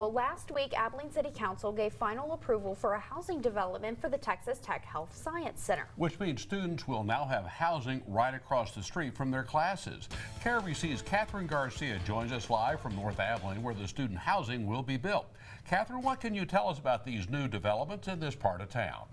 Well, last week, Abilene City Council gave final approval for a housing development for the Texas Tech Health Science Center. Which means students will now have housing right across the street from their classes. KRBC's Catherine Garcia joins us live from North Abilene, where the student housing will be built. Catherine, what can you tell us about these new developments in this part of town?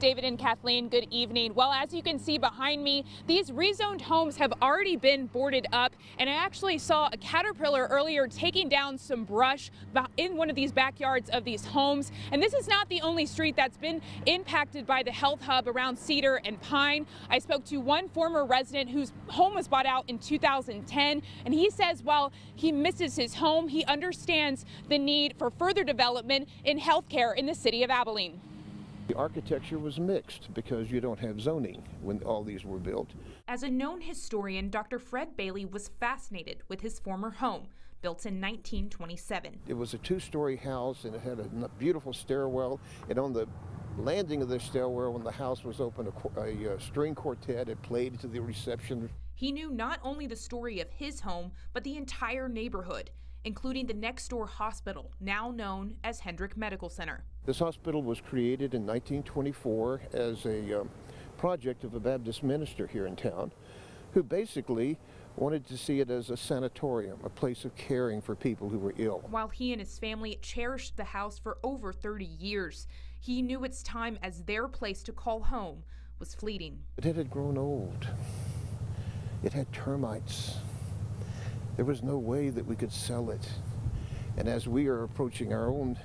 David and Kathleen, good evening. Well, as you can see behind me, these rezoned homes have already been boarded up, and I actually saw a Caterpillar earlier taking down some brush in one of these backyards of these homes. And this is not the only street that's been impacted by the health hub around Cedar and Pine. I spoke to one former resident whose home was bought out in 2010, and he says while he misses his home, he understands the need for further development in healthcare in the city of Abilene. The architecture was mixed because you don't have zoning when all these were built. As a known historian, Dr. Fred Bailey was fascinated with his former home, built in 1927. It was a two-story house and it had a beautiful stairwell, and on the landing of the stairwell when the house was open, a string quartet had played to the reception. He knew not only the story of his home, but the entire neighborhood, including the next door hospital, now known as Hendrick Medical Center. This hospital was created in 1924 as a project of a Baptist minister here in town, who basically wanted to see it as a sanatorium, a place of caring for people who were ill. While he and his family cherished the house for over 30 years, he knew its time as their place to call home was fleeting. But it had grown old. It had termites. There was no way that we could sell it. And as we are approaching our own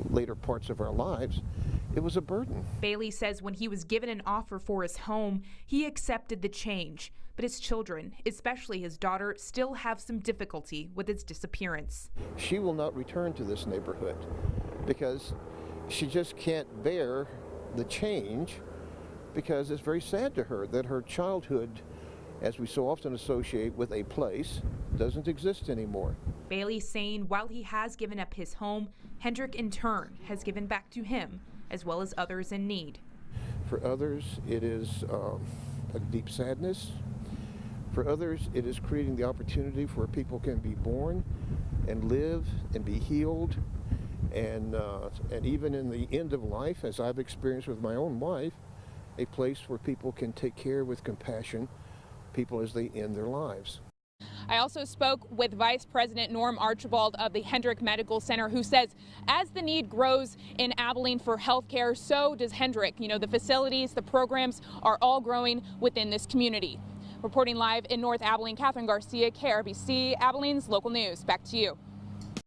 later parts of our lives, it was a burden. Bailey says when he was given an offer for his home, he accepted the change. But his children, especially his daughter, still have some difficulty with its disappearance. She will not return to this neighborhood because she just can't bear the change, because it's very sad to her that her childhood, as we so often associate with a place, doesn't exist anymore. Bailey saying while he has given up his home, Hendrick in turn has given back to him, as well as others in need. For others, it is a deep sadness. For others, it is creating the opportunity where people can be born and live and be healed. And even in the end of life, as I've experienced with my own wife, a place where people can take care with compassion people as they end their lives. I also spoke with Vice President Norm Archibald of the Hendrick Medical Center, who says as the need grows in Abilene for health care, so does Hendrick. You know, the facilities, the programs are all growing within this community. Reporting live in North Abilene, Catherine Garcia, KRBC, Abilene's local news. Back to you.